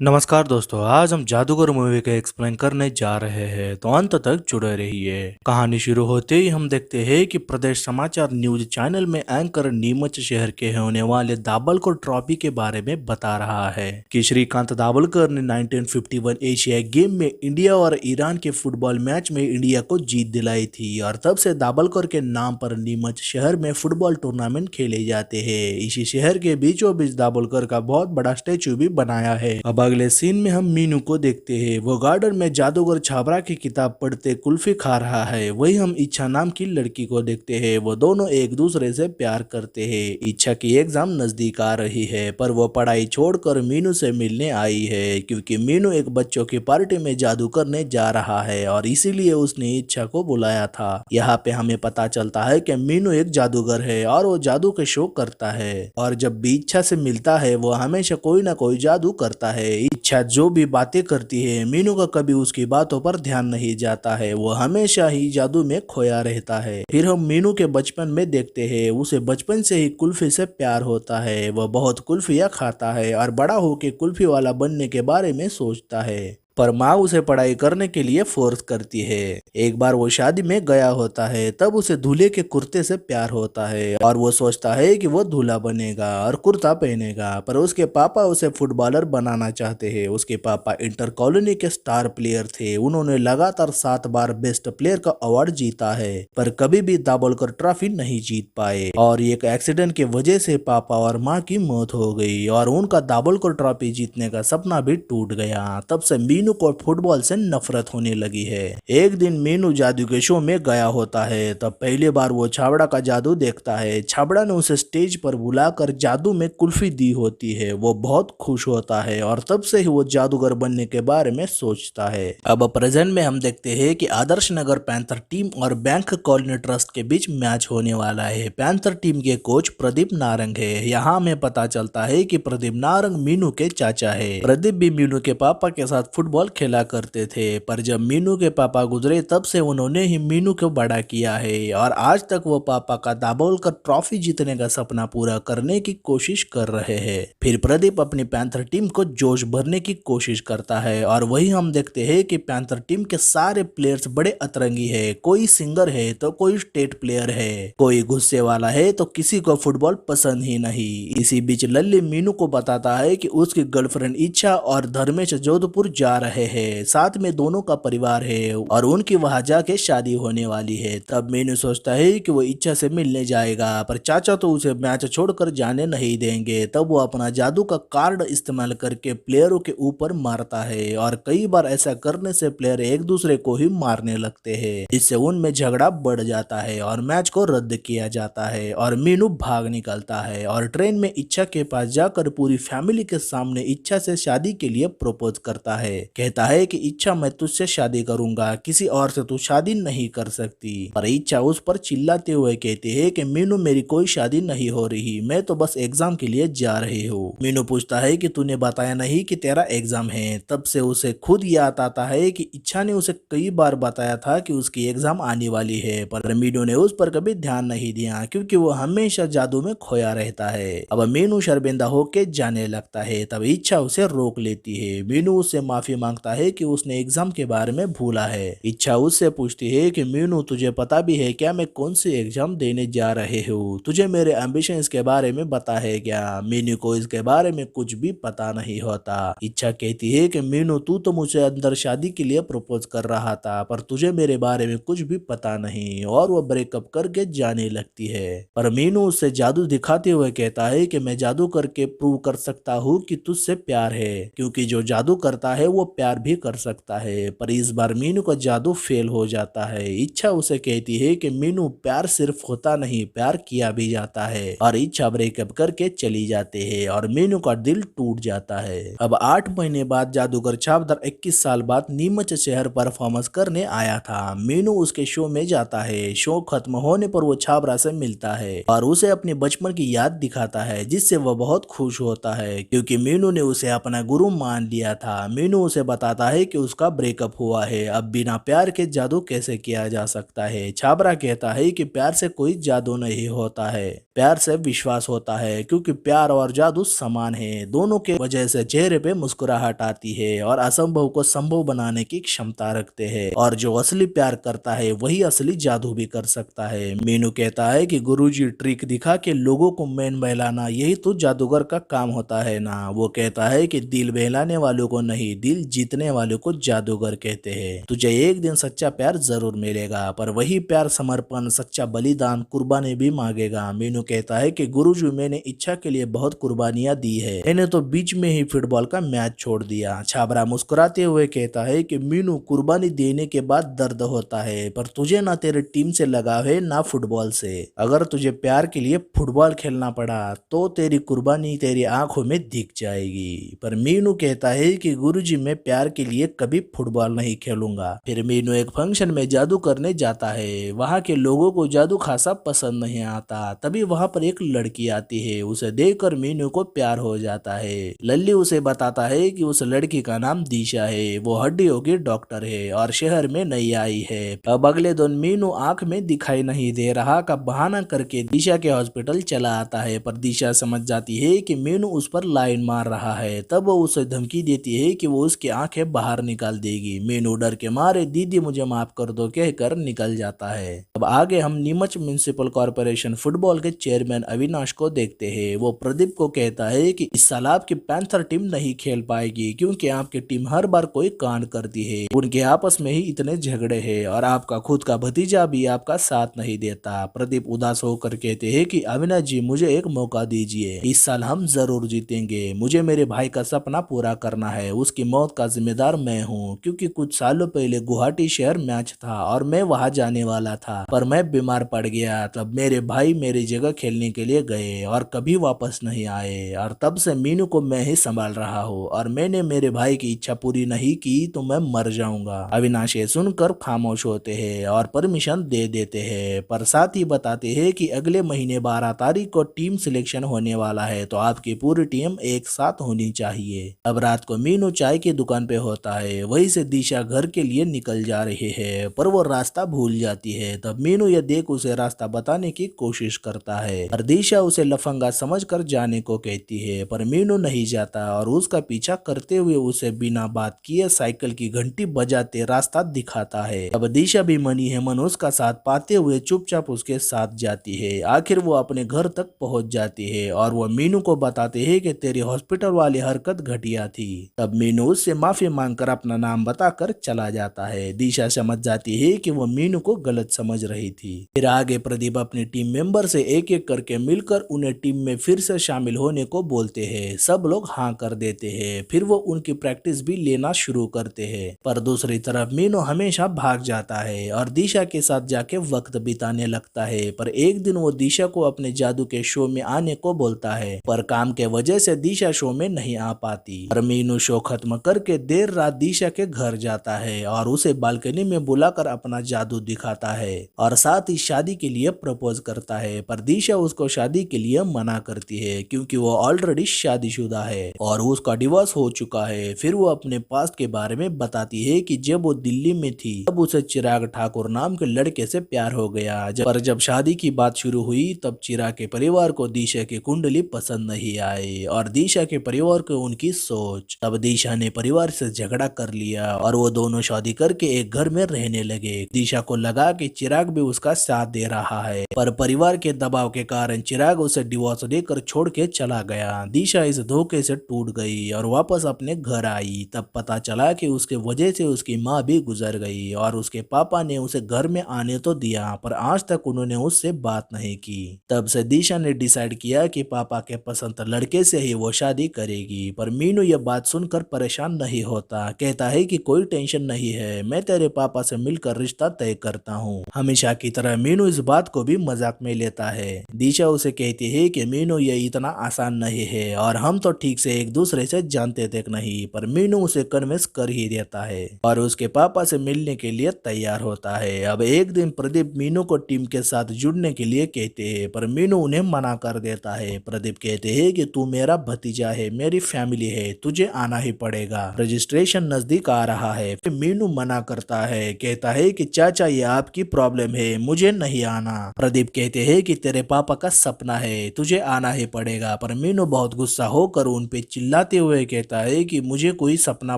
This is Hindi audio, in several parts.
नमस्कार दोस्तों, आज हम जादूगर मूवी का एक्सप्लेन करने जा रहे हैं, तो अंत तक जुड़े रहिए। कहानी शुरू होते ही हम देखते हैं कि प्रदेश समाचार न्यूज चैनल में एंकर नीमच शहर के होने वाले दाभोलकर ट्रॉफी के बारे में बता रहा है कि श्रीकांत दाभोलकर ने 1951 एशियाई गेम में इंडिया और ईरान के फुटबॉल मैच में इंडिया को जीत दिलाई थी और तब से दाभोलकर के नाम पर नीमच शहर में फुटबॉल टूर्नामेंट खेले जाते हैं। इसी शहर के बीचों बीच दाभोलकर का बहुत बड़ा स्टेचू भी बनाया है। अब अगले सीन में हम मीनू को देखते हैं। वो गार्डन में जादूगर छाबड़ा की किताब पढ़ते कुल्फी खा रहा है। वही हम इच्छा नाम की लड़की को देखते हैं। वो दोनों एक दूसरे से प्यार करते हैं। इच्छा की एग्जाम नजदीक आ रही है, पर वो पढ़ाई छोड़कर मीनू से मिलने आई है क्योंकि मीनू एक बच्चों की पार्टी में जादू करने जा रहा है और इसीलिए उसने इच्छा को बुलाया था। यहाँ पे हमें पता चलता है कि मीनू एक जादूगर है और वो जादू के शो करता है और जब भी इच्छा से मिलता है वो हमेशा कोई ना कोई जादू करता है। इच्छा जो भी बातें करती है, मीनू का कभी उसकी बातों पर ध्यान नहीं जाता है। वो हमेशा ही जादू में खोया रहता है। फिर हम मीनू के बचपन में देखते हैं। उसे बचपन से ही कुल्फी से प्यार होता है। वह बहुत कुल्फियाँ खाता है और बड़ा होकर कुल्फी वाला बनने के बारे में सोचता है, पर माँ उसे पढ़ाई करने के लिए फोर्स करती है। एक बार वो शादी में गया होता है, तब उसे दूल्हे के कुर्ते से प्यार होता है और वो सोचता है कि वो दूल्हा बनेगा और कुर्ता पहनेगा, पर उसके पापा उसे फुटबॉलर बनाना चाहते हैं। उसके पापा इंटर कॉलोनी के स्टार प्लेयर थे। उन्होंने लगातार 7 बार बेस्ट प्लेयर का अवार्ड जीता है, पर कभी भी दाभोलकर ट्रॉफी नहीं जीत पाए और एक एक्सीडेंट की वजह से पापा और माँ की मौत हो गई और उनका दाभोलकर ट्रॉफी जीतने का सपना भी टूट गया। तब से मीनू को फुटबॉल से नफरत होने लगी है। एक दिन मीनू जादू के शो में गया होता है, तब पहली बार वो छाबड़ा का जादू देखता है। छाबड़ा ने उसे स्टेज पर बुलाकर जादू में कुल्फी दी होती है। वो बहुत खुश होता है और तब से ही वो जादूगर बनने के बारे में सोचता है। अब प्रेजेंट में हम देखते हैं कि आदर्श नगर पैंथर टीम और बैंक कॉलोनी ट्रस्ट के बीच मैच होने वाला है। पैंथर टीम के कोच प्रदीप नारंग है। यहाँ हमें पता चलता है कि प्रदीप नारंग मीनू के चाचा है। प्रदीप भी मीनू के पापा के साथ फुटबॉल खेला करते थे, पर जब मीनू के पापा गुजरे तब से उन्होंने ही मीनू को बड़ा किया है और आज तक वो पापा का दाभोलकर ट्रॉफी जीतने का सपना पूरा करने की कोशिश कर रहे हैं। फिर प्रदीप अपनी पैंथर टीम को जोश भरने की कोशिश करता है और वही हम देखते हैं कि पैंथर टीम के सारे प्लेयर्स बड़े अतरंगी है। कोई सिंगर है तो कोई स्टेट प्लेयर है, कोई गुस्से वाला है तो किसी को फुटबॉल पसंद ही नहीं। इसी बीच लल्ली मीनू को बताता है कि उसकी गर्लफ्रेंड इच्छा और धर्मेश जोधपुर जा रहे हैं। साथ में दोनों का परिवार है और उनकी वहां जाके शादी होने वाली है। तब मीनू सोचता है कि वो इच्छा से मिलने जाएगा, पर चाचा तो उसे मैच छोड़कर जाने नहीं देंगे। तब वो अपना जादू का कार्ड इस्तेमाल करके प्लेयरों के ऊपर मारता है और कई बार ऐसा करने से प्लेयर एक दूसरे को ही मारने लगते हैं। इससे उनमें झगड़ा बढ़ जाता है और मैच को रद्द किया जाता है और मीनू भाग निकलता है और ट्रेन में इच्छा के पास जाकर पूरी फैमिली के सामने इच्छा से शादी के लिए प्रपोज करता है। कहता है कि इच्छा मैं तुझसे शादी करूंगा, किसी और से तू शादी नहीं कर सकती। पर इच्छा उस पर चिल्लाते हुए कहती है कि मीनू मेरी कोई शादी नहीं हो रही, मैं तो बस एग्जाम के लिए जा रही हूँ। मीनू पूछता है कि तूने बताया नहीं कि तेरा एग्जाम है। तब से उसे खुद याद आता है कि इच्छा ने उसे कई बार बताया था कि उसकी एग्जाम आने वाली है, पर मीनू ने उस पर कभी ध्यान नहीं दिया क्योंकि वो हमेशा जादू में खोया रहता है। अब मीनू शर्मिंदा होके जाने लगता है, तब इच्छा उसे रोक लेती है। मीनू उससे माफी मांगता है कि उसने एग्जाम के बारे में भूला है। इच्छा उससे पूछती है कि मीनू तुझे पता भी है क्या मैं कौन सी एग्जाम देने जा रहे हूँ? तुझे मेरे एम्बिशन के बारे में पता है क्या? मीनू को इसके बारे में कुछ भी पता नहीं होता। इच्छा कहती है कि मीनू तू तो मुझे अंदर शादी के लिए प्रपोज कर रहा था, पर तुझे मेरे बारे में कुछ भी पता नहीं, और वो ब्रेकअप करके जाने लगती है। पर मीनू उससे जादू दिखाते हुए कहता है कि मैं जादू करके प्रूव कर सकता हूँ कि तुझसे प्यार है, क्योंकि जो जादू करता है वो प्यार भी कर सकता है। पर इस बार मीनू का जादू फेल हो जाता है। इच्छा उसे कहती है कि मीनू प्यार सिर्फ होता नहीं, प्यार किया भी जाता है, और इच्छा ब्रेकअप करके चली जाती है और मीनू का दिल टूट जाता है। अब 8 महीने बाद जादूगर छाबदार 21 साल बाद नीमच शहर परफॉर्मेंस करने आया था। मीनू उसके शो में जाता है। शो खत्म होने पर वो छाबरा से मिलता है और उसे अपने बचपन की याद दिखाता है, जिससे वह बहुत खुश होता है क्योंकि मीनू ने उसे अपना गुरु मान लिया था। मीनू उसे बताता है कि उसका ब्रेकअप हुआ है। अब बिना प्यार के जादू कैसे किया जा सकता है? छाबरा कहता है कि प्यार से कोई जादू नहीं होता है, प्यार से विश्वास होता है, क्योंकि प्यार और जादू समान है। दोनों के वजह से चेहरे पे मुस्कुराहट आती है और असंभव को संभव बनाने की क्षमता रखते हैं। और जो असली प्यार करता है वही असली जादू भी कर सकता है। मीनू कहता है कि गुरुजी ट्रिक दिखा के लोगों को मैन बहलाना यही तो जादूगर का काम होता है ना। वो कहता है कि दिल बहलाने वालों को नहीं, दिल जीतने वालों को जादूगर कहते हैं। तुझे एक दिन सच्चा प्यार जरूर मिलेगा, पर वही प्यार समर्पण, सच्चा बलिदान, कुर्बानी भी मांगेगा। मीनू कहता है कि गुरुजी मैंने इच्छा के लिए बहुत कुर्बानियां दी है, मैंने तो बीच में ही फुटबॉल का मैच छोड़ दिया। छाबरा मुस्कुराते हुए कहता है कि मीनू कुर्बानी देने के बाद दर्द होता है, पर तुझे ना तेरे टीम से लगाव है ना फुटबॉल से। अगर तुझे प्यार के लिए फुटबॉल खेलना पड़ा तो तेरी कुर्बानी तेरी आंखों में दिख जाएगी। पर मीनू कहता है कि गुरुजी मैं प्यार के लिए कभी फुटबॉल नहीं खेलूंगा। फिर मीनू एक फंक्शन में जादू करने जाता है। वहाँ के लोगों को जादू खासा पसंद नहीं आता। तभी वहाँ पर एक लड़की आती है। उसे देखकर मीनू को प्यार हो जाता है। लल्ली उसे बताता है कि उस लड़की का नाम दिशा है, वो हड्डियों की डॉक्टर है और शहर में नई आई है। अब अगले दिन मीनू आंख में दिखाई नहीं दे रहा का बहाना करके दिशा के हॉस्पिटल चला आता है, पर दिशा समझ जाती है कि मीनू उस पर लाइन मार रहा है। तब वो उसे धमकी देती है कि वो उसकी आंखें बाहर निकाल देगी। मीनू डर के मारे दीदी मुझे माफ कर दो कहकर निकल जाता है। अब आगे हम नीमच म्युनिसिपल कॉर्पोरेशन फुटबॉल के चेयरमैन अविनाश को देखते हैं। वो प्रदीप को कहता है कि इस साल आपकी पैंथर टीम नहीं खेल पाएगी, क्योंकि आपकी टीम हर बार कोई कांड करती है। उनके आपस में ही इतने झगड़े हैं और आपका खुद का भतीजा भी आपका साथ नहीं देता। प्रदीप उदास होकर कहते हैं कि अविनाश जी मुझे एक मौका दीजिए, इस साल हम जरूर जीतेंगे। मुझे मेरे भाई का सपना पूरा करना है, उसकी मौत का जिम्मेदार मैं हूँ, क्योंकि कुछ सालों पहले गुवाहाटी शहर मैच था और मैं वहां जाने वाला था, पर मैं बीमार पड़ गया। तब मेरे भाई मेरी जगह खेलने के लिए गए और कभी वापस नहीं आए, और तब से मीनू को मैं ही संभाल रहा हूँ, और मैंने मेरे भाई की इच्छा पूरी नहीं की तो मैं मर जाऊंगा। अविनाश ये सुनकर खामोश होते हैं और परमिशन दे देते हैं, पर साथ ही बताते हैं कि अगले महीने 12 तारीख को टीम सिलेक्शन होने वाला है, तो आपकी पूरी टीम एक साथ होनी चाहिए। अब रात को मीनू चाय की दुकान पे होता है। वहीं से दिशा घर के लिए निकल जा रही है, पर वो रास्ता भूल जाती है। तब मीनू ये देख उसे रास्ता बताने की कोशिश करता है, पर दिशा उसे लफंगा समझकर जाने को कहती है, पर मीनू नहीं जाता और उसका पीछा करते हुए उसे बिना बात किए साइकिल की घंटी बजाते रास्ता दिखाता है। अब दिशा भी मनी है मन उसका साथ पाते हुए चुपचाप उसके साथ जाती है। आखिर वो अपने घर तक पहुंच जाती है और वो मीनू को बताते हैं कि तेरी हॉस्पिटल वाली हरकत घटिया थी। तब मीनू उससे माफी मांगकर अपना नाम बताकर चला जाता है। दिशा समझ जाती है कि वो मीनू को गलत समझ रही थी। फिर आगे प्रदीप अपनी टीम मेंबर से एक एक करके मिलकर उन्हें टीम में फिर से शामिल होने को बोलते हैं। सब लोग हाँ कर देते हैं। फिर वो उनकी प्रैक्टिस भी लेना शुरू करते हैं, पर दूसरी तरफ मीनू हमेशा भाग जाता है और दिशा के साथ जाके वक्त बिताने लगता है। पर एक दिन वो दिशा को अपने जादू के शो में आने को बोलता है, पर काम के वजह से दिशा शो में नहीं आ पाती। और मीनू शो खत्म करके देर रात दिशा के घर जाता है और उसे बालकनी में बुलाकर अपना जादू दिखाता है और साथ ही शादी के लिए प्रपोज करता है, पर दिशा उसको शादी के लिए मना करती है, क्योंकि वो ऑलरेडी शादीशुदा है और उसका डिवोर्स हो चुका है। फिर वो अपने पास्ट के बारे में बताती है कि जब वो दिल्ली में थी तब उसे चिराग ठाकुर नाम के लड़के से प्यार हो गया, पर जब शादी की बात शुरू हुई तब चिराग के परिवार को दिशा की कुंडली पसंद नहीं आई और दिशा के परिवार को उनकी सोच। तब दिशा ने परिवार से झगड़ा कर लिया और वो दोनों शादी करके एक घर में रहने लगे। दिशा को लगा कि चिराग भी उसका साथ दे रहा है, पर परिवार के दबाव के कारण चिराग उसे डिवोर्स देकर छोड़ के चला गया। दिशा इस धोखे से टूट गई और वापस अपने घर आई। तब पता चला कि उसके वजह से उसकी माँ भी गुजर गई और उसके पापा ने उसे घर में आने तो दिया, पर आज तक उन्होंने उससे बात नहीं की। तब से दिशा ने डिसाइड किया कि पापा के पसंद लड़के से ही वो शादी करेगी, पर मीनू ये बात सुनकर परेशान नहीं होता। कहता है कि कोई टेंशन नहीं है, मैं तेरे पापा से मिलकर रिश्ता तय करता हूँ। हमेशा की तरह मीनू इस बात को भी मजाक में लेता है। दिशा उसे कहती है कि मीनू ये इतना आसान नहीं है और हम तो ठीक से एक दूसरे से जानते तक नहीं, पर मीनू उसे कन्विंस कर ही देता है और उसके पापा से मिलने के लिए तैयार होता है। अब एक दिन प्रदीप मीनू को टीम के साथ जुड़ने के लिए कहते हैं, पर मीनू उन्हें मना कर देता है। प्रदीप कहते हैं कि तू मेरा भतीजा है, मेरी फैमिली है, तुझे आना ही पड़ेगा। रजिस्ट्रेशन नजदीक आ रहा है। फिर मीनू मना करता है, कहता है कि चाचा ये आपकी प्रॉब्लम है, मुझे नहीं आना। प्रदीप कहते हैं कि तेरे पापा का सपना है, तुझे आना ही पड़ेगा। पर मीनू बहुत गुस्सा होकर उन पे चिल्लाते हुए कहता है कि मुझे कोई सपना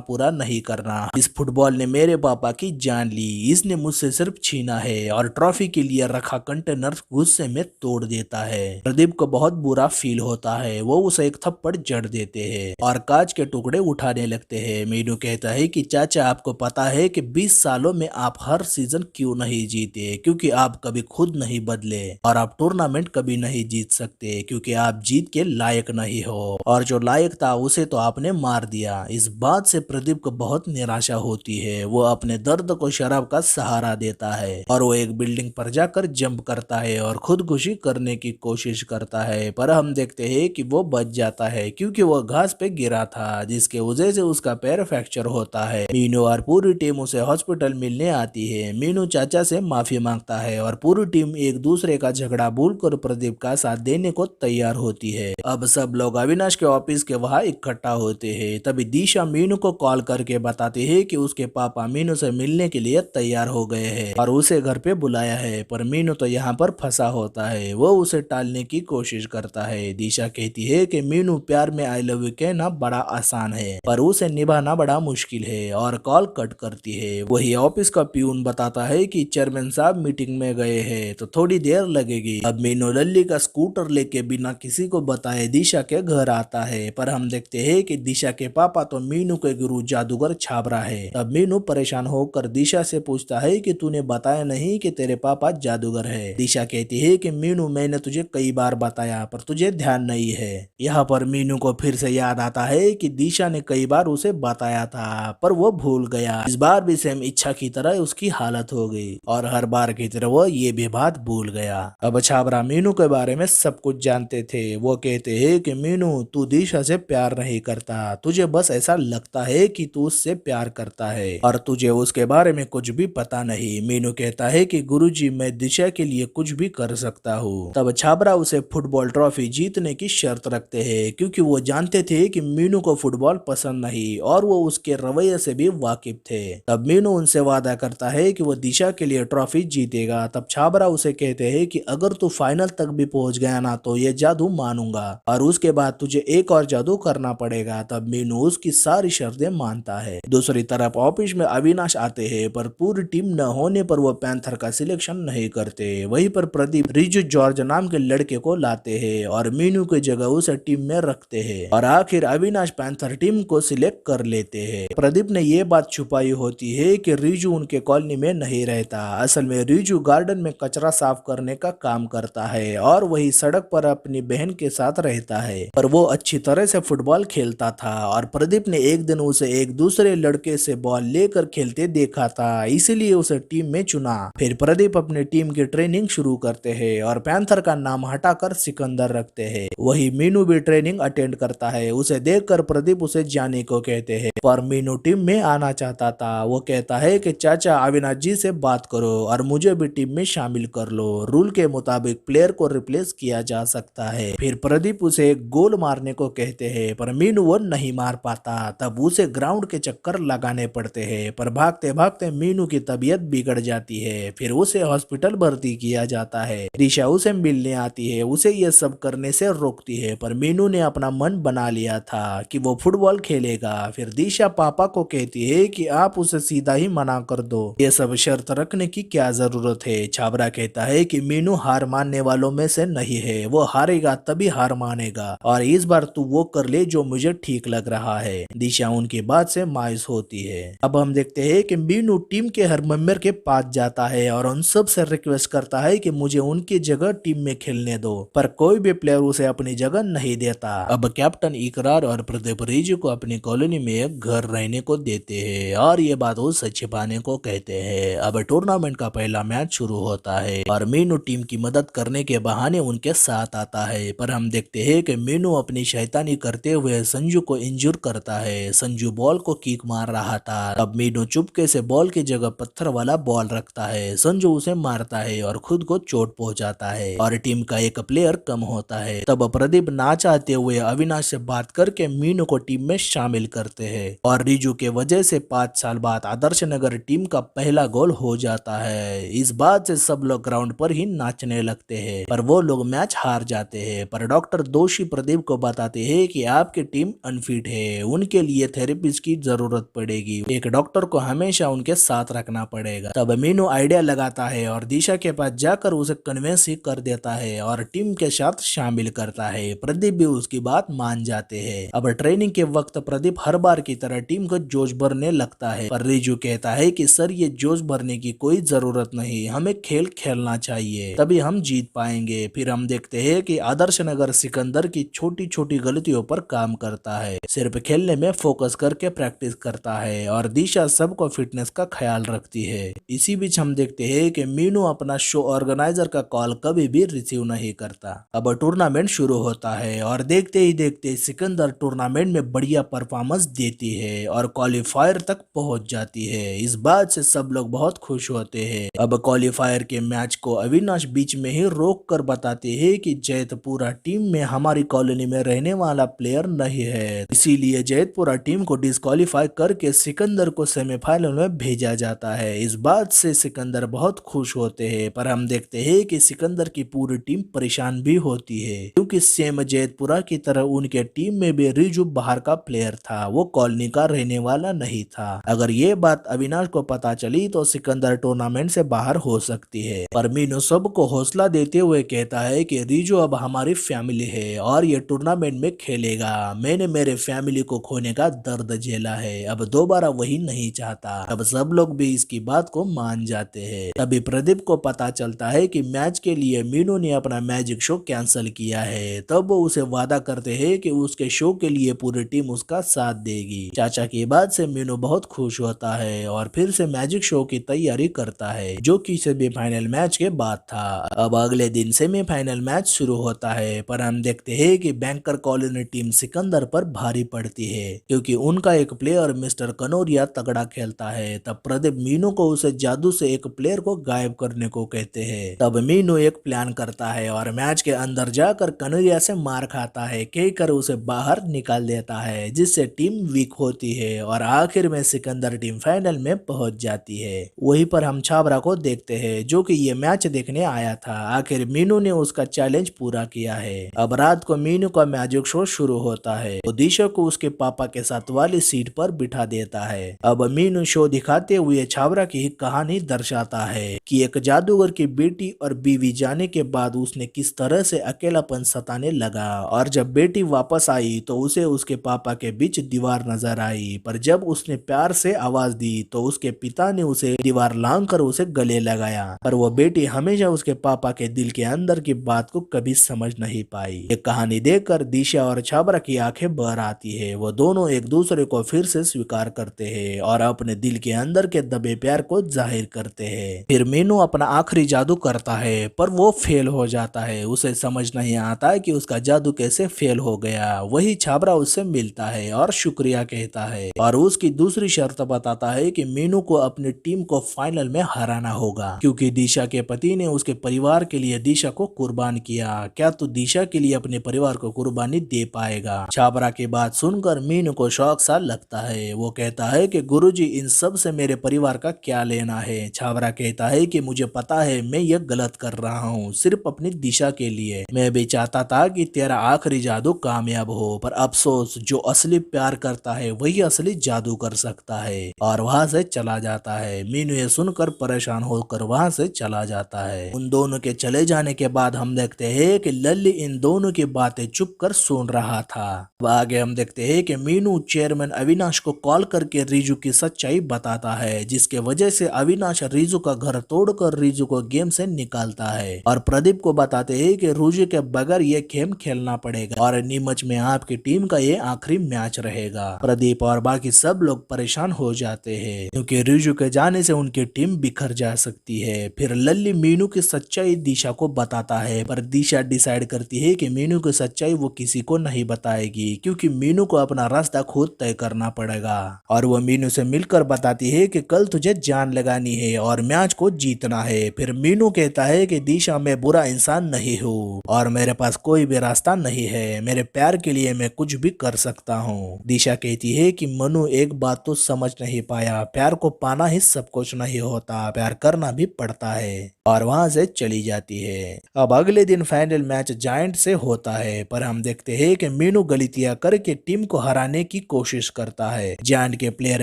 पूरा नहीं करना। इस फुटबॉल ने मेरे पापा की जान ली, इसने मुझसे सिर्फ छीना है। और ट्रॉफी के लिए रखा कंटेनर गुस्से में तोड़ देता है। प्रदीप को बहुत बुरा फील होता है, वो उसे एक थप्पड़ जड़ देते हैं और कांच के टुकड़े उठाने लगते हैं। मीनू कहता है कि चाचा आपको पता है कि 20 सालों में आप हर सीजन क्यों नहीं जीते? क्योंकि आप कभी खुद नहीं बदले, और आप टूर्नामेंट कभी नहीं जीत सकते क्योंकि आप जीत के लायक नहीं हो, और जो लायक था उसे तो आपने मार दिया। इस बात से प्रदीप को बहुत निराशा होती है। वो अपने दर्द को शराब का सहारा देता है और वो एक बिल्डिंग पर जाकर जंप करता है और खुदकुशी करने की कोशिश करता है। पर हम देखते हैं कि वो बच जाता है क्योंकि वो घास पे गिरा था, जिसके वजह से उसका पैर फ्रैक्चर होता है। मीनू और पूरी टीम उसे हॉस्पिटल मिलने आती है। मीनू चाचा से माफी मांगता है और पूरी टीम एक दूसरे का झगड़ा भूलकर प्रदीप का साथ देने को तैयार होती है। अब सब लोग अविनाश के ऑफिस के वहां इकट्ठा होते हैं। तभी दिशा मीनू को कॉल करके बताती है कि उसके पापा मीनू से मिलने के लिए तैयार हो गए हैं और उसे घर पे बुलाया है। पर मीनू तो यहाँ पर फंसा होता है, वो उसे टालने की कोशिश करता है। दिशा कहती है कि मीनू प्यार में आई लव यू कहना बड़ा आसान है पर उसे निभाना बड़ा मुश्किल है, और कॉल कट करती है। वही ऑफिस का प्यून बताता है कि चेयरमैन साहब मीटिंग में गए हैं तो थोड़ी देर लगेगी। अब मीनू लल्ली का स्कूटर लेके बिना किसी को बताए दिशा के घर आता है। पर हम देखते हैं कि दिशा के पापा तो मीनू के गुरु जादूगर छाबरा है। तब मीनू परेशान होकर दिशा से पूछता है कि तूने बताया नहीं कि तेरे पापा जादूगर है। दिशा कहती है कि मीनू मैंने तुझे कई बार बताया पर तुझे ध्यान नहीं है। यहाँ पर मीनू को फिर से याद आता है कि दिशा ने कई बार उसे बताया था पर वो भूल गया। इस बार भी सेम इच्छा की तरह उसकी हालत हो गई और हर बार की तरह वो ये भी बात भूल गया। अब छाबरा मीनू के बारे में सब कुछ जानते थे। वो कहते हैं कि मीनू तू दिशा से प्यार नहीं करता, तुझे बस ऐसा लगता है कि तू उससे प्यार करता है और तुझे उसके बारे में कुछ भी पता नहीं। मीनू कहता है कि गुरुजी मैं दिशा के लिए कुछ भी कर सकता हूँ। तब छाबरा उसे फुटबॉल ट्रॉफी जीतने की शर्त रखते हैं क्योंकि वो जानते थे कि मीनू को फुटबॉल पसंद नहीं और वो उसके रवैये से भी वाकिफ थे। तब मीनू उनसे वादा करता है कि वो दिशा के लिए ट्रॉफी जीतेगा। तब छाबरा उसे कहते हैं कि अगर तू फाइनल तक भी पहुंच गया ना तो ये जादू मानूंगा और उसके बाद तुझे एक और जादू करना पड़ेगा। तब मीनू उसकी सारी शर्तें मानता है। दूसरी तरफ ऑफिस में अविनाश आते हैं पर पूरी टीम न होने पर वो पैंथर का सिलेक्शन नहीं करते। वहीं पर प्रदीप रिजू जॉर्ज नाम के लड़के को लाते हैं और मीनू की जगह उसे टीम में रखते हैं और आखिर अविनाश पैंथर टीम को सिलेक्ट कर लेते हैं। प्रदीप ने ये बात छुपाई होती है कि रिजू उनके कॉलोनी में नहीं रहता। असल में रिजू गार्डन में कचरा साफ करने का काम करता है और वही सड़क पर अपनी बहन के साथ रहता है। पर वो अच्छी तरह से फुटबॉल खेलता था और प्रदीप ने एक दिन उसे एक दूसरे लड़के से बॉल लेकर खेलते देखा था, इसीलिए उसे टीम में चुना। फिर प्रदीप अपनी टीम की ट्रेनिंग शुरू करते हैं और पैंथर का नाम हटाकर सिकंदर रखते हैं। वही मीनू भी ट्रेनिंग अटेंड करता है। उसे देखकर प्रदीप उसे जाने को कहते हैं पर मीनू टीम में आना चाहता था। वो कहता है कि चाचा अविनाश जी से बात करो और मुझे भी टीम में शामिल कर लो, रूल के मुताबिक प्लेयर को रिप्लेस किया जा सकता है। फिर प्रदीप उसे एक गोल मारने को कहते हैं पर मीनू वो नहीं मार पाता। तब उसे ग्राउंड के चक्कर लगाने पड़ते हैं पर भागते भागते मीनू की तबीयत बिगड़ जाती है। फिर उसे हॉस्पिटल भर्ती किया जाता है। दिशा उसे मिलने आती है, उसे ये सब करने से रोकती है पर मीनू ने अपना मन बना लिया था कि वो फुटबॉल खेलेगा। फिर दिशा पापा को कहती है कि आप उसे सीधा ही मना कर दो, ये सब शर्त रखने की क्या जरूरत है। छाबरा कहता है कि मीनू हार मानने वालों में से नहीं है, वो हारेगा तभी हार मानेगा और इस बार तू वो कर ले जो मुझे ठीक लग रहा है। दिशा उनकी बात से मायूस होती है। अब हम देखते हैं कि मीनू टीम के हर मेंबर के पास जाता है और उन सब से रिक्वेस्ट करता है कि मुझे उनकी जगह टीम में खेलने दो, पर कोई भी प्लेयर उसे अपनी जगह नहीं देता। अब कैप्टन इकरार और प्रदीप रिजू को अपनी कॉलोनी में एक घर रहने को देते हैं और ये बात उससे छिपाने को कहते हैं। अब टूर्नामेंट का पहला मैच शुरू होता है और मीनू टीम की मदद करने के बहाने उनके साथ आता है। पर हम देखते हैं कि मीनू अपनी शैतानी करते हुए संजू को इंजूर करता है। संजू बॉल को किक मार रहा था। तब मीनू चुपके से बॉल की जगह पत्थर वाला बॉल रखता है। संजू उसे मारता है और खुद को चोट पहुंचाता है और टीम का एक प्लेयर कम होता है। तब प्रदीप ना चाहते हुए अविनाश से बात करके मीनू को टीम में शामिल करते हैं और रिजू के वजह से 5 साल बाद आदर्श नगर टीम का पहला गोल हो जाता है। इस बात से सब लोग ग्राउंड पर ही नाचने लगते हैं, पर वो लोग मैच हार जाते हैं। पर डॉक्टर दोषी प्रदीप को बताते हैं कि आपकी टीम अनफिट है, उनके लिए थेरेपिस्ट की जरूरत पड़ेगी, एक डॉक्टर को हमेशा उनके साथ रखना पड़ेगा। तब मीनू आइडिया लगाता है और दिशा के पास जाकर उसे कन्विंस ही कर देता है और टीम के साथ शामिल करता है। प्रदीप भी उसकी बात मान जाते हैं। अब ट्रेनिंग के वक्त प्रदीप हर बार की तरह टीम को जोश भरने लगता है, पर रिजू कहता है कि सर ये जोश भरने की कोई जरूरत नहीं, हमें खेल खेलना चाहिए, तभी हम जीत पाएंगे। फिर हम देखते हैं कि आदर्श नगर सिकंदर की छोटी छोटी गलतियों पर काम करता है, सिर्फ खेलने में फोकस करके प्रैक्टिस करता है और दिशा सबको फिटनेस का ख्याल रखती है। इसी बीच हम देखते हैं कि मीनू अपना शो ऑर्गेनाइजर का कॉल कभी भी रिसीव नहीं करता। अब टूर्नामेंट शुरू होता है और देखते ही देखते सिकंदर टूर्नामेंट में बढ़िया परफॉर्मेंस देती है और क्वालिफायर तक पहुंच जाती है। इस बात से सब लोग बहुत खुश होते हैं। अब क्वालिफायर के मैच को अविनाश बीच में ही रोक कर बताते हैं कि जैतपुरा टीम में हमारी कॉलोनी में रहने वाला प्लेयर नहीं है, इसीलिए जैतपुरा टीम को डिस्क्वालीफाई करके सिकंदर को सेमीफाइनल में भेजा जाता है। इस बात से सिकंदर बहुत खुश होते हैं, पर हम देखते हैं कि सिकंदर की पूरी टीम परेशान भी होती है, क्योंकि सेम जैतपुरा की तरह उनके टीम में भी रिजू बाहर का प्लेयर था, वो कॉलोनी का रहने वाला नहीं था। अगर ये बात अविनाश को पता चली तो सिकंदर टूर्नामेंट से बाहर हो सकती है, पर मीनू सबको हौसला देते हुए कहता है कि रिजू अब हमारी फैमिली है और ये टूर्नामेंट में खेलेगा। मैंने मेरे फैमिली को खोने का दर्द झेला है, अब दोबारा वही नहीं चाहता। अब सब लोग भी इसकी बात को मान जाते हैं। तभी प्रदीप को पता चलता है कि मैच के लिए मीनू ने अपना मैजिक शो कैंसिल किया है। तब वो उसे वादा करते हैं कि उसके शो के लिए पूरी टीम उसका साथ देगी। चाचा की बात से मीनू बहुत खुश होता है और फिर से मैजिक शो की तैयारी करता है, जो कि सेमीफाइनल मैच के बाद था। अब अगले दिन सेमीफाइनल मैच शुरू होता है, पर हम देखते हैं कि बैंकर कॉलोनी टीम सिकंदर पर भारी पड़ती है, क्योंकि उनका एक प्लेयर मिस्टर कनौरिया तगड़ा खेलता है। तब प्रदीप मीनू को उसे जादू से एक प्लेयर को गायब करने को कहते हैं। तब मीनू एक प्लान करता है और मैच के अंदर जाकर कनौरिया से मार खाता है, कहकर उसे बाहर निकाल देता है, जिससे टीम वीक होती है और आखिर में सिकंदर टीम फाइनल में पहुंच जाती है। वहीं पर हम छाबरा को देखते हैं, जो कि ये मैच देखने आया था। आखिर मीनू ने उसका चैलेंज पूरा किया है। अब रात को मीनू का मैजिक शो शुरू होता है। वो दिशा को उसके पापा के साथ वाली सीट पर बिठा देता है। अब मीनू शो दिखाते हुए छाबरा की कहानी दर्शाता है कि एक जादूगर की बेटी और बीवी जाने के बाद उसने किस तरह से अकेलापन सताने लगा, और जब बेटी वापस आई तो उसे उसके पापा के बीच दीवार नजर आई, पर जब उसने प्यार से आवाज दी तो उसके पिता ने उसे दीवार लांग कर उसे गले लगाया, पर वो बेटी हमेशा उसके पापा के दिल के अंदर की बात को कभी समझ नहीं पाई। ये कहानी देखकर दिशा और छाबरा की आंखें भर आती है। वो दोनों एक दूसरे को फिर से स्वीकार करते हैं और अपने दिल के अंदर के दबे प्यार को जाहिर करते हैं। फिर मीनू अपना आखिरी जादू करता है, पर वो फेल हो जाता है। उसे समझ नहीं आता कि उसका जादू कैसे फेल हो गया। वही छाबरा उससे मिलता है और शुक्रिया कहता है और उसकी दूसरी शर्त बताता है कि मीनू को अपनी टीम को फाइनल में हराना होगा, क्योंकि दिशा के पति ने उसके परिवार के लिए दिशा को कुर्बान किया। क्या तू दिशा के लिए अपने परिवार को कुर्बानी दे पाएगा? छाबरा की बात सुनकर मीनू को शौक सा लगता है। वो कहता है कि गुरुजी, इन सब से मेरे परिवार का क्या लेना है? छाबरा कहता है कि मुझे पता है मैं ये गलत कर रहा हूँ, सिर्फ अपनी दिशा के लिए। मैं भी चाहता था कि तेरा आखिरी जादू कामयाब हो, पर अफसोस, जो असली प्यार करता है वही असली जादू कर सकता है। और वहां से चला जाता है। मीनू ये सुनकर परेशान होकर वहां से चला जाता है। उन दोनों के चले जाने के बाद हम देखते हैं कि लल्ली इन दोनों की बातें चुप कर सुन रहा था। आगे हम देखते हैं कि मीनू चेयरमैन अविनाश को कॉल करके रिजू की सच्चाई बताता है, जिसके वजह से अविनाश रिजू का घर तोड़कर रिजू को गेम से निकालता है और प्रदीप को बताते हैं कि रिजू के बगैर ये गेम खेलना पड़ेगा और नीमच में आपकी टीम का ये आखिरी मैच रहेगा। प्रदीप और बाकी सब लोग परेशान हो जाते हैं, क्योंकि रिजू के जाने से उनकी टीम बिखर जा सकती है। फिर लल्ली मीनू की सच्चाई दिशा को बताता है, पर दिशा डिसाइड करती है कि मीनू की सच्चाई वो किसी को नहीं बताएगी, क्योंकि मीनू को अपना रास्ता खुद तय करना पड़ेगा। और वो मीनू से मिलकर बताती है कि कल तुझे जान लगानी है और मैच को जीतना है। फिर मीनू कहता है कि दिशा, मैं बुरा इंसान नहीं हूँ और मेरे पास कोई भी रास्ता नहीं है, मेरे प्यार के लिए मैं कुछ भी कर सकता हूँ। दिशा कहती है कि मनु एक बात तो समझ नहीं पाया, प्यार को पाना ही सब कुछ नहीं होता, प्यार करना भी पड़ता है। और वहां से चली जाती है। अब अगले दिन फाइनल मैच जायंट से होता है, पर हम देखते हैं कि मीनू गलतियां करके टीम को हराने की कोशिश करता है। जायंट के प्लेयर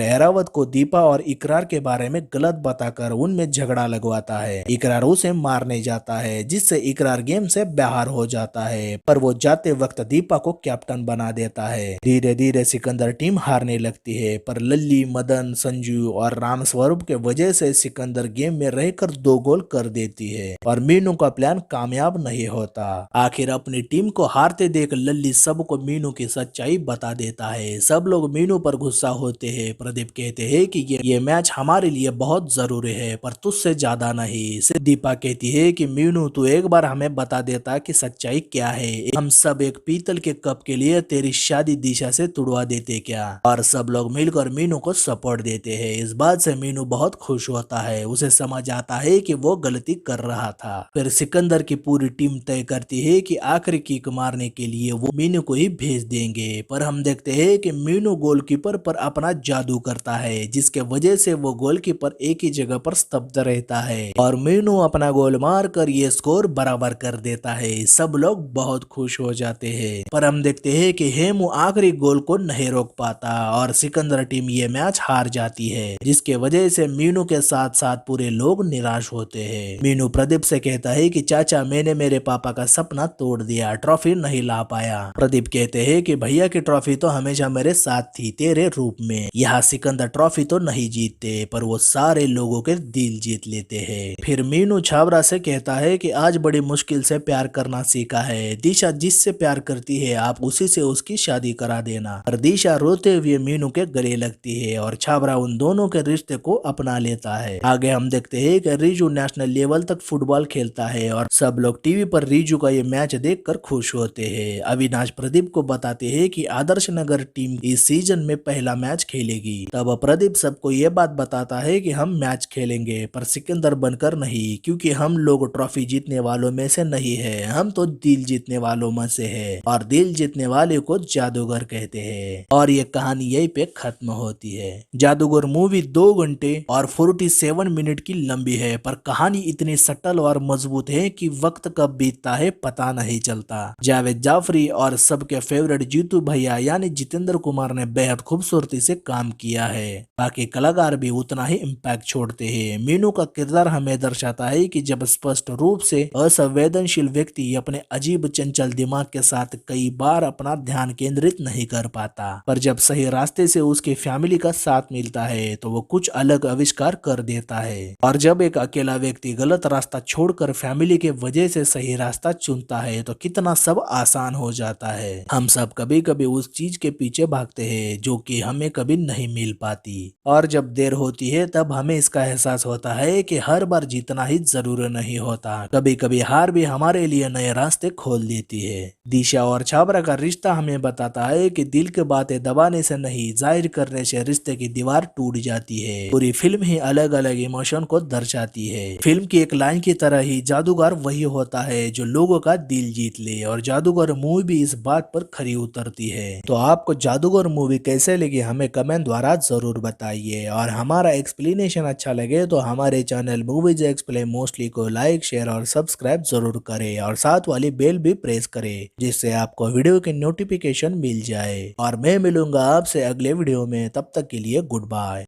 एरावत को दीपा और इकरार के बारे में गलत बताकर उनमें झगड़ा लगवाता है। इकरार उसे मारने जाता है, जिससे इकरार गेम से बाहर हो जाता है, पर वो जाते वक्त दीपा को कैप्टन बना देता है। धीरे धीरे सिकंदर टीम हारने लगती है, पर लल्ली, मदन, संजू और रामस्वरूप के वजह से सिकंदर गेम में रहकर 2 गोल कर देती है और मीनू का प्लान कामयाब नहीं होता। आखिर अपनी टीम को हारते देख लल्ली सबको मीनू की सच्चाई बता देता है। सब लोग मीनू पर गुस्सा होते हैं। प्रदीप कहते हैं कि ये मैच हमारे लिए बहुत जरूरी है, पर तुझसे ज्यादा नहीं। सिर्फ दीपा कहती है कि मीनू तू एक बार हमें बता देता कि सच्चाई क्या है, हम सब एक पीतल के कप के लिए तेरी शादी दिशा से तुड़वा देते क्या। और सब लोग मिलकर मीनू को सपोर्ट देते हैं। इस बात से मीनू बहुत खुश होता है। उसे समझ आता है कि वो गलती कर रहा था। फिर सिकंदर की पूरी टीम तय करती है कि आखिरी किक मारने के लिए वो मीनू को ही भेज देंगे, पर हम देखते हैं कि मीनू गोलकीपर पर अपना जादू करता है, जिसके वजह से वो गोलकीपर एक ही जगह पर स्तब्ध रहता है और मीनू अपना गोल मार कर ये स्कोर बराबर कर देता है। सब लोग बहुत खुश हो जाते हैं, पर हम देखते हैं कि हेमू आखिरी गोल को नहीं रोक पाता और सिकंदर टीम ये मैच हार जाती है, जिसके वजह से मीनू के साथ साथ पूरे लोग निराश होते हैं। मीनू प्रदीप से कहता है कि चाचा मैंने मेरे पापा का सपना तोड़ दिया, ट्रॉफी नहीं ला पाया। प्रदीप कहते हैं कि भैया की ट्रॉफी तो हमेशा मेरे साथ थी तेरे रूप में। यहाँ सिकंदर ट्रॉफी तो नहीं जीतते, पर वो सारे लोगों के दिल जीत लेते हैं। फिर मीनू छाबरा से कहता है कि आज बड़ी मुश्किल से प्यार करना सीखा है। दिशा जिससे प्यार करती है आप उसी से उसकी शादी करा देना। और दिशा रोते हुए मीनू के गले लगती है और छाबरा उन दोनों के रिश्ते को अपना लेता है। आगे हम देखते हैं कि रिजू नेशनल लेवल तक फुटबॉल खेलता है और सब लोग टीवी पर रिजू का ये मैच देखकर खुश होते हैं। अविनाश प्रदीप को बताते हैं कि आदर्श नगर टीम इस सीजन में पहला मैच खेलेगी। तब प्रदीप सबको ये बात बताता है कि हम मैच खेलेंगे, पर सिकंदर बनकर नहीं, क्योंकि हम लोग ट्रॉफी जीतने वालों में से नहीं है, हम तो दिल जीतने वालों में से है और दिल जीतने वाले को जादूगर कहते हैं। और ये कहानी यही पे खत्म होती है। जादूगर मूवी 2 घंटे और 47 मिनट की लंबी है, पर कहानी इतनी सटल और मजबूत है कि वक्त कब बीतता है पता नहीं चलता। जावेद जाफरी और सबके फेवरेट जीतू भैया यानी जितेंद्र कुमार ने बेहद खूबसूरती से काम किया है। बाकी कलाकार भी उतना ही इम्पैक्ट छोड़ते हैं। मीनू का किरदार हमें दर्शाता है कि जब स्पष्ट रूप से असंवेदनशील व्यक्ति अपने अजीब चंचल दिमाग के साथ कई बार अपना ध्यान केंद्रित नहीं कर पाता, पर जब सही रास्ते से उसकी फैमिली का साथ मिलता है तो वो कुछ अलग आविष्कार कर देता है। और जब एक अकेला व्यक्ति गलत रास्ता छोड़कर फैमिली के वजह से सही रास्ता चुनता है तो कितना सब आसान हो जाता है। हम सब कभी कभी उस चीज के पीछे भागते हैं जो कि हमें कभी नहीं मिल पाती, और जब देर होती है तब हमें इसका एहसास होता है कि हर बार जीतना ही जरूरी नहीं होता। कभी कभी हार भी हमारे लिए नए रास्ते खोल देती है। दिशा और छाबरा का रिश्ता हमें बताता है कि दिल की बातें दबाने से नहीं, जाहिर करने से रिश्ते की दीवार टूट जाती है। पूरी फिल्म ही अलग अलग इमोशन को दर्शाती है। फिल्म की एक लाइन की तरह ही जादूगर वही होता है जो लोगों का दिल जीत ले, और जादूगर मूवी भी इस बात पर खरी उतरती है। तो आपको जादूगर मूवी कैसे लगी हमें कमेंट द्वारा जरूर बताइए, और हमारा एक्सप्लेनेशन अच्छा लगे तो हमारे चैनल मूवीज एक्सप्लेन मोस्टली को लाइक, शेयर और सब्सक्राइब जरूर करें, और साथ वाली बेल भी प्रेस करें जिससे आपको वीडियो की नोटिफिकेशन मिल जाए। और मैं मिलूंगा आपसे अगले वीडियो में, तब तक के लिए गुड बाय।